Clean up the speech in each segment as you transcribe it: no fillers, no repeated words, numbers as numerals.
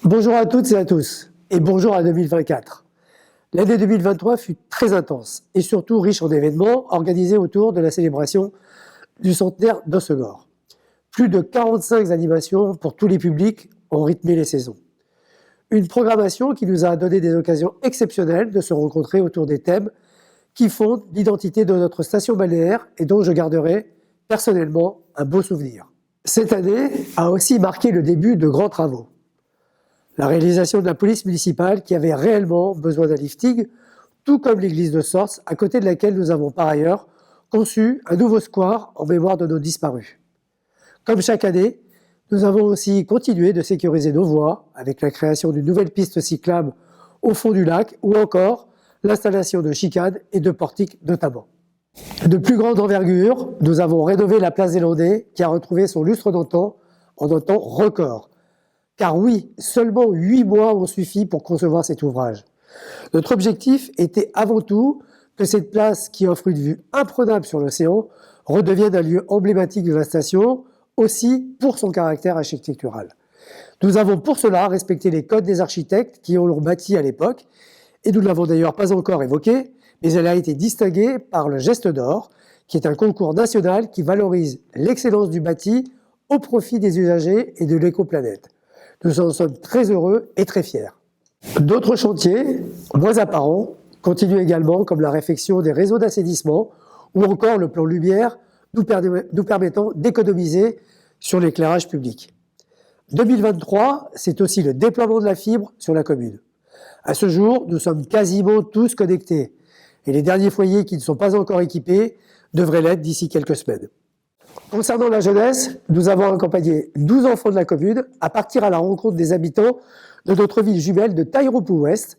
Bonjour à toutes et à tous, et bonjour à 2024. L'année 2023 fut très intense et surtout riche en événements organisés autour de la célébration du centenaire d'Hossegor. Plus de 45 animations pour tous les publics ont rythmé les saisons. Une programmation qui nous a donné des occasions exceptionnelles de se rencontrer autour des thèmes qui fondent l'identité de notre station balnéaire et dont je garderai personnellement un beau souvenir. Cette année a aussi marqué le début de grands travaux. La réalisation de la police municipale qui avait réellement besoin d'un lifting, tout comme l'église de Sorts, à côté de laquelle nous avons par ailleurs conçu un nouveau square en mémoire de nos disparus. Comme chaque année, nous avons aussi continué de sécuriser nos voies avec la création d'une nouvelle piste cyclable au fond du lac ou encore l'installation de chicanes et de portiques notamment. De plus grande envergure, nous avons rénové la place des Landais qui a retrouvé son lustre d'antan en un temps record. Car oui, seulement 8 mois ont suffi pour concevoir cet ouvrage. Notre objectif était avant tout que cette place, qui offre une vue imprenable sur l'océan, redevienne un lieu emblématique de la station, aussi pour son caractère architectural. Nous avons pour cela respecté les codes des architectes qui l'ont bâti à l'époque, et nous ne l'avons d'ailleurs pas encore évoqué, mais elle a été distinguée par le Geste d'Or, qui est un concours national qui valorise l'excellence du bâti au profit des usagers et de l'écoplanète. Nous en sommes très heureux et très fiers. D'autres chantiers, moins apparents, continuent également, comme la réfection des réseaux d'assainissement ou encore le plan lumière nous permettant d'économiser sur l'éclairage public. 2023, c'est aussi le déploiement de la fibre sur la commune. À ce jour, nous sommes quasiment tous connectés et les derniers foyers qui ne sont pas encore équipés devraient l'être d'ici quelques semaines. Concernant la jeunesse, nous avons accompagné 12 enfants de la commune à partir à la rencontre des habitants de notre ville jumelle de Tairopou-Ouest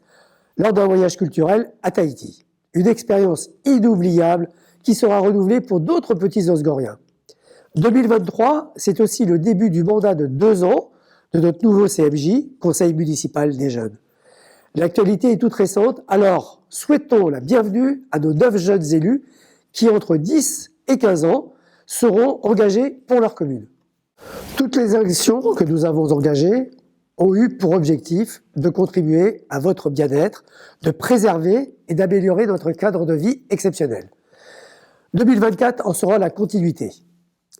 lors d'un voyage culturel à Tahiti. Une expérience inoubliable qui sera renouvelée pour d'autres petits Osgoriens. 2023, c'est aussi le début du mandat de 2 ans de notre nouveau CMJ, Conseil municipal des jeunes. L'actualité est toute récente, alors souhaitons la bienvenue à nos 9 jeunes élus qui, entre 10 et 15 ans, seront engagés pour leur commune. Toutes les actions que nous avons engagées ont eu pour objectif de contribuer à votre bien-être, de préserver et d'améliorer notre cadre de vie exceptionnel. 2024 en sera la continuité.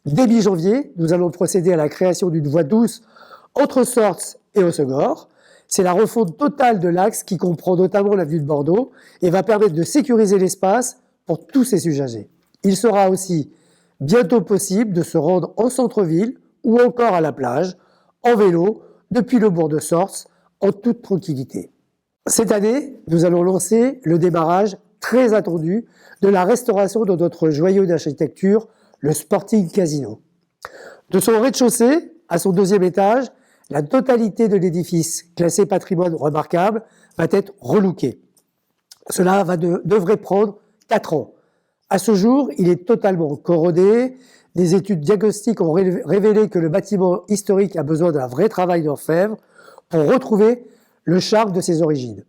Dès mi-janvier, nous allons procéder à la création d'une voie douce entre Sorts et Hossegor. C'est la refonte totale de l'axe qui comprend notamment l'avenue de Bordeaux et va permettre de sécuriser l'espace pour tous ses usagers. Il sera aussi bientôt possible de se rendre en centre-ville ou encore à la plage, en vélo, depuis le bourg de Sorts, en toute tranquillité. Cette année, nous allons lancer le démarrage très attendu de la restauration de notre joyau d'architecture, le Sporting Casino. De son rez-de-chaussée à son 2e étage, la totalité de l'édifice, classé patrimoine remarquable, va être relookée. Cela devrait prendre 4 ans. À ce jour, il est totalement corrodé. Des études diagnostiques ont révélé que le bâtiment historique a besoin d'un vrai travail d'orfèvre pour retrouver le charme de ses origines.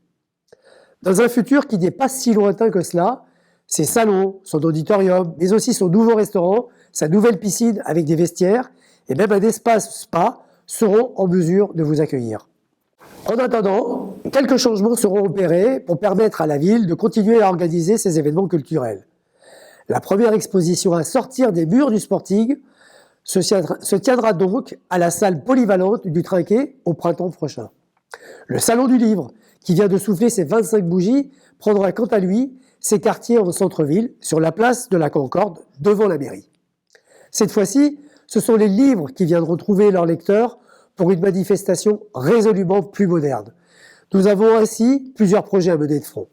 Dans un futur qui n'est pas si lointain que cela, ses salons, son auditorium, mais aussi son nouveau restaurant, sa nouvelle piscine avec des vestiaires et même un espace spa seront en mesure de vous accueillir. En attendant, quelques changements seront opérés pour permettre à la ville de continuer à organiser ses événements culturels. La première exposition à sortir des murs du Sporting se tiendra donc à la salle polyvalente du Trinquet au printemps prochain. Le Salon du Livre, qui vient de souffler ses 25 bougies, prendra quant à lui ses quartiers en centre-ville, sur la place de la Concorde, devant la mairie. Cette fois-ci, ce sont les livres qui viendront trouver leurs lecteurs pour une manifestation résolument plus moderne. Nous avons ainsi plusieurs projets à mener de front.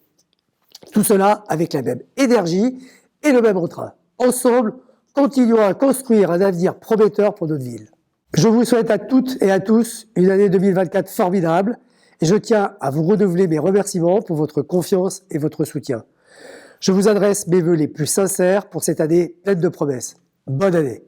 Tout cela avec la même énergie et le même entrain. Ensemble, continuons à construire un avenir prometteur pour notre ville. Je vous souhaite à toutes et à tous une année 2024 formidable et je tiens à vous renouveler mes remerciements pour votre confiance et votre soutien. Je vous adresse mes vœux les plus sincères pour cette année pleine de promesses. Bonne année!